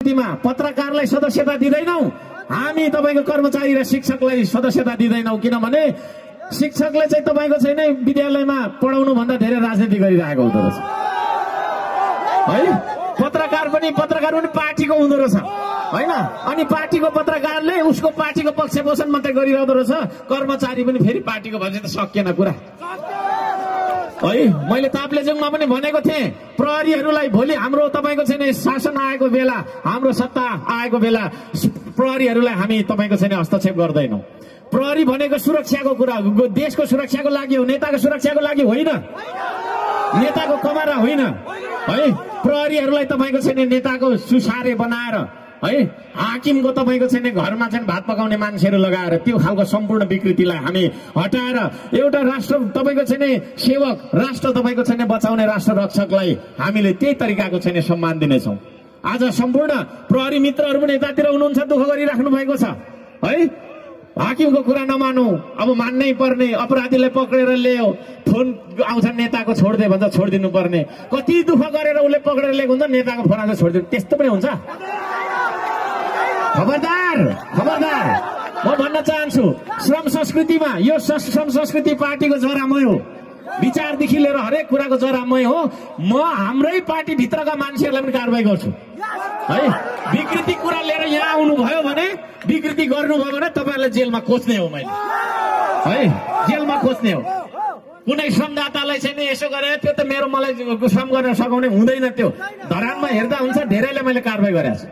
पत्रकारलाई सदस्यता दिदैनौ, हामी तपाईको कर्मचारी र शिक्षकलाई सदस्यता दिदैनौ, किनभने शिक्षकले चाहिँ तपाईको चाहिँ नै विद्यालयमा पढाउनु भन्दा धेरै राजनीति गरिरहेको हुँदो रहेछ है। पत्रकार पनि पार्टीको हुँदो रहेछ हैन, अनि पार्टीको पत्रकारले उसको पार्टीको पक्ष पोषण मात्रै गरिरहेको रहेछ, कर्मचारी पनि फेरि पार्टीको भएपछि त सकिएन कुरा है। मैले ताप्लेजुङमा पनि भनेको थिएँ, प्रहरीहरूलाई भोलि हाम्रो तपाईको चाहिँ शासन आएको बेला, हाम्रो सत्ता आएको बेला प्रहरीहरूलाई हामी तपाईको चाहिँ हस्तक्षेप गर्दैनौँ। प्रहरी भनेको सुरक्षाको कुरा, देशको सुरक्षाको लागि हो, नेताको सुरक्षाको लागि होइन, नेताको कमारा होइन है। प्रहरीहरूलाई तपाईको चाहिँ नेताको सुसारे बनाएर है, हाकिमको तपाईको चाहिँ घरमा चाहिँ भात पकाउने मान्छेहरू लगाएर त्यो खालको सम्पूर्ण विकृतिलाई हामी हटाएर एउटा राष्ट्र तपाईको चाहिँ सेवक, राष्ट्र तपाईको चाहिँ बचाउने राष्ट्र रक्षकलाई हामीले त्यही तरिकाको चाहिँ सम्मान दिनेछौँ। आज सम्पूर्ण प्रहरी मित्रहरू पनि यतातिर हुनुहुन्छ, दुःख गरिराख्नु भएको छ है। हाकिमको कुरा नमानौ, अब मान्नै पर्ने, अपराधीलाई पक्रेर ल्यायो, फोन आउँछ नेताको छोड्दे भन्छ छोडिदिनु पर्ने, कति दुःख गरेर उसले पक्रेर ल्याएको हुन्छ, नेताको फोन आउँछ छोडिदिनु, त्यस्तो पनि हुन्छ। खबरदार खबरदार, म भन्न चाहन्छु, श्रम संस्कृतिमा यो श्रम संस्कृति पार्टीको जरामै हो, विचारदेखि लिएर हरेक कुराको जरामै हो। म हाम्रै पार्टी भित्रका मान्छेहरूलाई पनि कारवाही गर्छु है। विकृति कुरा लिएर यहाँ आउनुभयो भने, विकृति गर्नुभयो भने तपाईँहरूलाई जेलमा खोज्ने हो मैले है, जेलमा खोज्ने हो। कुनै श्रमदातालाई चाहिँ यसो गरे त्यो त मेरो मलाई श्रम गर्न सघाउने हुँदैन, त्यो धरानमा हेर्दा हुन्छ, धेरैले मैले कारवाही गरेको छु।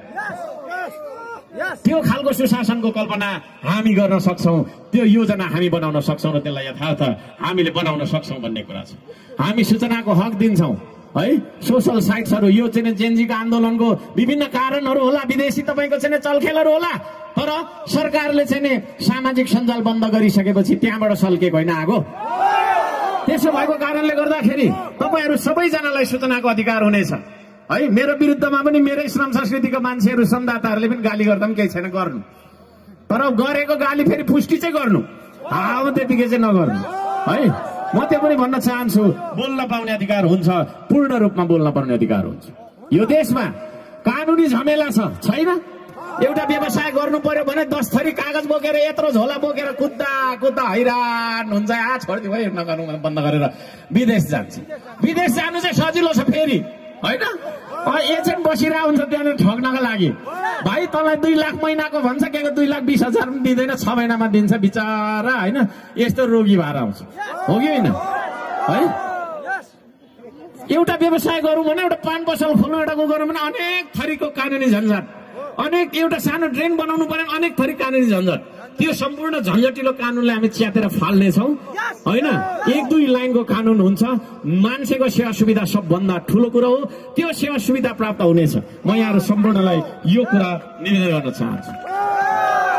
त्यो खालको सुशासनको कल्पना हामी गर्न सक्छौँ, त्यो योजना हामी बनाउन सक्छौँ र त्यसलाई यथार्थ हामीले बनाउन सक्छौँ भन्ने कुरा छ। हामी सूचनाको हक दिन्छौँ है। सोसल साइट्सहरू, यो चाहिँ जेनजीको आन्दोलनको विभिन्न कारणहरू होला, विदेशी तपाईँको चाहिँ चलखेलहरू होला, तर सरकारले चाहिँ सामाजिक सञ्जाल बन्द गरिसकेपछि त्यहाँबाट सल्केको होइन आगो। त्यसो भएको कारणले गर्दाखेरि तपाईँहरू सबैजनालाई सूचनाको अधिकार हुनेछ है। मेरो विरुद्धमा पनि मेरै श्रम संस्कृतिको मान्छेहरू, श्रमदाताहरूले पनि गाली गर्दा पनि केही छैन, गर्नु, तर गरेको गाली फेरि पुष्टि चाहिँ गर्नु, अब त्यतिकै चाहिँ नगर्नु है। म त्यो पनि भन्न चाहन्छु, बोल्न पाउने अधिकार हुन्छ, पूर्ण रूपमा बोल्न पर्ने अधिकार हुन्छ। यो देशमा कानुनी झमेला छैन। एउटा व्यवसाय गर्नु पर्यो भने 10 थरी कागज बोकेर, यत्रो झोला बोकेर कुद्दा हैरान हुन्छ, छोडिदियो भाइ नगर्नु बन्द गरेर विदेश जान्छ। विदेश जानु चाहिँ सजिलो छ फेरि होइन, एजेन्ट बसिरहेको हुन्छ त्यहाँनिर ठग्नका लागि। भाइ तँलाई 2 लाख महिनाको भन्छ, के 2,20,000 पनि दिँदैन, 6 महिनामा दिन्छ बिचारा होइन। यस्तो रोगी भएर आउँछ, हो कि होइन है। एउटा व्यवसाय गरौँ भने, एउटा पान पसल खोल्नु, एउटा गरौँ भने अनेक थरीको कानुनी झन्झट, अनेक एउटा सानो ड्रेन बनाउनु पर्यो, अनेक थरी कानुनी झन्झट। त्यो सम्पूर्ण झन्झटिलो कानुनलाई हामी च्यातेर फाल्नेछौँ होइन। 1-2 लाइनको कानुन हुन्छ, मान्छेको सेवा सुविधा सबभन्दा ठुलो कुरो हो, त्यो सेवा सुविधा प्राप्त हुनेछ। म यहाँहरू सम्पूर्णलाई यो कुरा निवेदन गर्न चाहन्छु।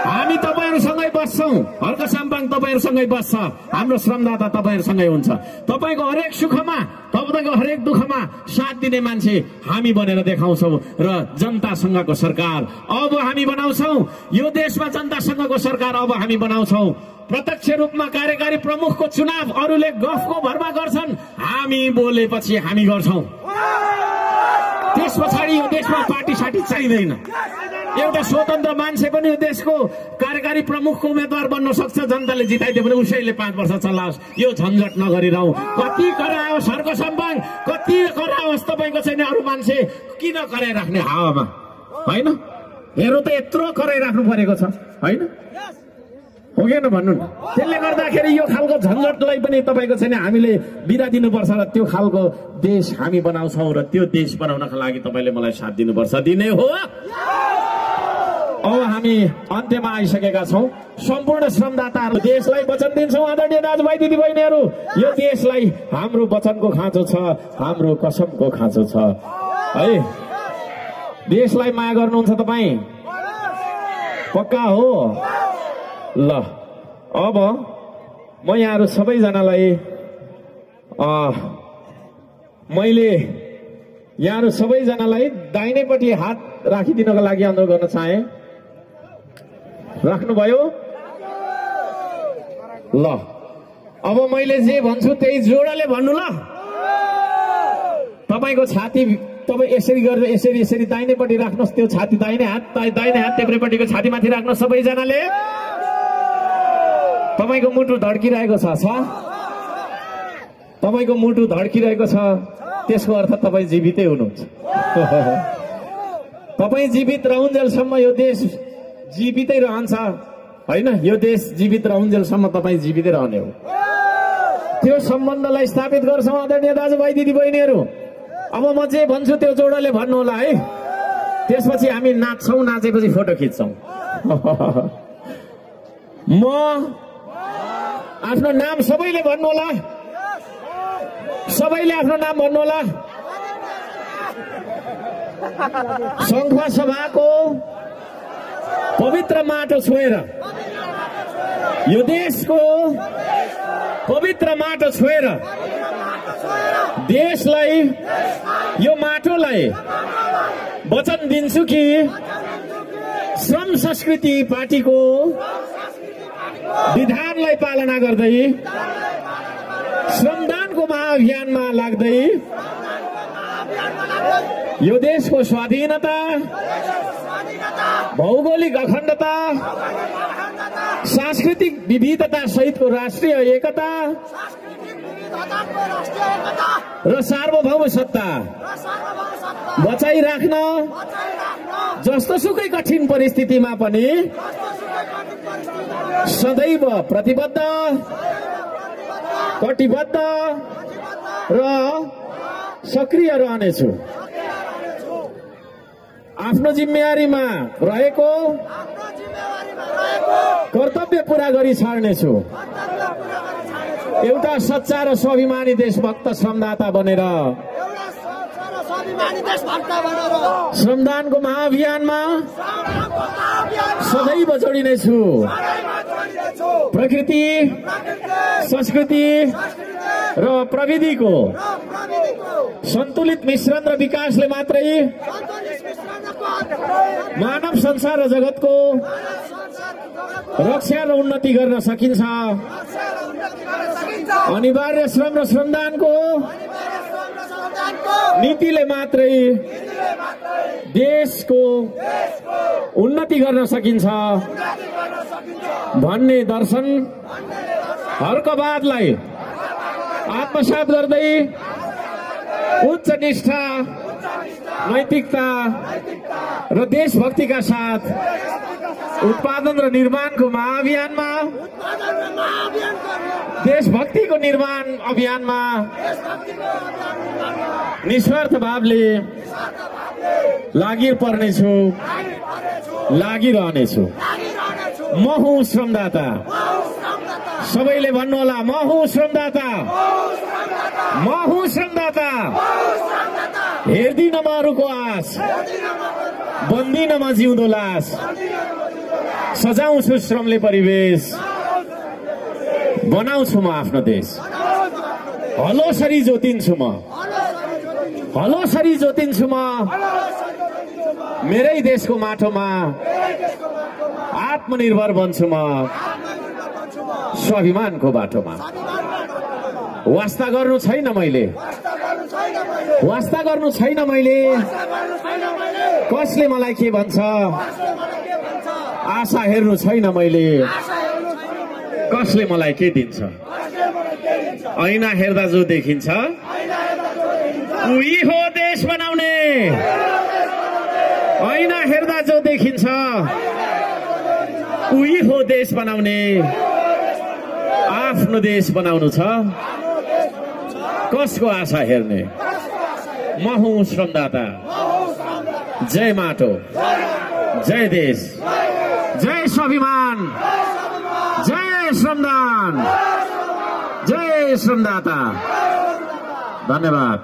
हामी तपाईँहरूसँगै बस्छौँ, हर्क साम्पाङ तपाईँहरूसँगै बस्छ, हाम्रो श्रमदाता तपाईँहरूसँगै हुन्छ। तपाईँको हरेक सुखमा, तपाईँको हरेक दुःखमा साथ दिने मान्छे हामी बनेर देखाउँछौँ र जनतासँगको सरकार अब हामी बनाउँछौँ। यो देशमा जनतासँगको सरकार अब हामी बनाउँछौँ। प्रत्यक्ष रूपमा कार्यकारी प्रमुखको चुनाव अरूले गफको भरमा गर्छन्, हामी बोलेपछि हामी गर्छौँ। त्यस पछाडि यो देशमा पार्टी साटी चाहिँदैन। एउटा स्वतन्त्र मान्छे पनि यो देशको कार्यकारी प्रमुखको उम्मेद्वार बन्न सक्छ, जनताले जिताइदियो भने उसैले 5 वर्ष चलाओस्। यो झन्झट नगरिरहँ। कति कराओस् हर्क साम्पाङ, कति कराओस् तपाईँको छैन, अरू मान्छे किन कराइराख्ने हावामा होइन। हेरो त यत्रो कराइराख्नु परेको छ होइन, हो कि भन्नु न। त्यसले गर्दाखेरि यो खालको झन्झटलाई पनि तपाईँको छैन हामीले बिदा दिनुपर्छ र त्यो खालको देश हामी बनाउँछौँ र त्यो देश बनाउनका लागि तपाईँले मलाई साथ दिनुपर्छ, दिने हो। अब हामी अन्त्यमा आइसकेका छौँ। सम्पूर्ण श्रमदाताहरू देशलाई वचन दिन्छौँ, आदरणीय दाजुभाइ दिदीबहिनीहरू, यो देशलाई हाम्रो वचनको खाँचो छ, हाम्रो कसमको खाँचो छ है। देशलाई माया गर्नुहुन्छ तपाईँ, पक्का हो ल। अब म यहाँहरू सबैजनालाई मैले यहाँहरू सबैजनालाई दाहिनेपट्टि हात राखिदिनको लागि अनुरोध गर्न चाहे। राख्नुभयो ल। अब मैले जे भन्छु त्यही जोडले भन्नु ल। तपाईँको छाती तपाईँ यसरी गरेर यसरी यसरी दाहिनेपट्टि राख्नुहोस्, त्यो छाती दाहिने हात देब्रेपट्टिको छातीमाथि राख्नुहोस् सबैजनाले। तपाईँको मुटु धड्किरहेको छ तपाईँको मुटु धड्किरहेको छ, त्यसको अर्थ तपाईँ जीवितै हुनुहुन्छ। तपाईँ जीवित रहुन्जेलसम्म यो देश जीवितै रहन्छ होइन, यो देश जीवित रहुन्जेलसम्म तपाईँ जीवितै रहने हो। त्यो सम्बन्धलाई स्थापित गर्छौँ आदरणीय दाजुभाइ दिदीबहिनीहरू। अब म जे भन्छु त्यो जोडले भन्नु होला है, त्यसपछि हामी नाच्छौँ, नाचेपछि फोटो खिच्छौँ। म आफ्नो नाम सबैले भन्नु होला, सबैले आफ्नो नाम भन्नु होला। संखुवा सभाको पवित्र माटो छोएर, यो देशको पवित्र माटो छोएर देशलाई, यो माटोलाई वचन दिन्छु कि श्रम संस्कृति पार्टीको विधानलाई पालना गर्दै, श्रमदानको महाअभियानमा लाग्दै यो देशको स्वाधीनता, भौगोलिक अखण्डता, सांस्कृतिक विविधता सहितको राष्ट्रिय एकता र सार्वभौम सत्ता बचाइराख्न जस्तोसुकै कठिन परिस्थितिमा पनि सदैव प्रतिबद्ध, कटिबद्ध र सक्रिय रहनेछु। आफ्नो जिम्मेवारीमा रहेको कर्तव्य पूरा गरी छाड्नेछु। एउटा सच्चा र स्वाभिमानी देशभक्त श्रमदाता बनेर श्रमदानको महाअभियानमा सदैव जोडिनेछु। प्रकृति, संस्कृति र प्रविधिको सन्तुलित मिश्रण र विकासले मात्रै मानव संसार र जगतको रक्षा र उन्नति गर्न सकिन्छ। अनिवार्य श्रम र श्रमदानको नीतिले मात्रै देशको उन्नति गर्न सकिन्छ भन्ने दर्शन हर्कवादलाई आत्मसात गर्दै उच्च निष्ठा, नैतिकता र देशभक्तिका साथ उत्पादन र निर्माणको महाअभियानमा, देशभक्तिको निर्माण अभियानमा निस्वार्थ भावले लागिपर्नेछु, लागिरहनेछु। म हुँ श्रमदाता। सबैले भन्नु होला, म हुँ श्रमदाता, म हुँ श्रमदाता। हेर्दिन म अरूको आस, बन्दिन म जिउँदो लास। सजाउँछु श्रमले परिवेश, बनाउँछु म आफ्नो देश। हलोसरी जोतिन्छु म, हलोसरी जोतिन्छु म मेरै देशको माटोमा। आत्मनिर्भर बन्छु म स्वाभिमानको बाटोमा। वास्ता गर्नु छैन मैले, वास्ता गर्नु छैन मैले, कसले मलाई के भन्छ आशा हेर्नु छैन मैले, कसले मलाई के दिन्छ। ऐना हेर्दा जो देखिन्छ उही हो देश बनाउने। ऐना हेर्दा जो देखिन्छ उही हो देश बनाउने। आफ्नो देश बनाउनु छ, कसको आशा हेर्ने। म हुँ श्रमदाता। जय माटो, जय देश, जय स्वाभिमान, जय श्रमदान, जय श्रमदाता। धन्यवाद।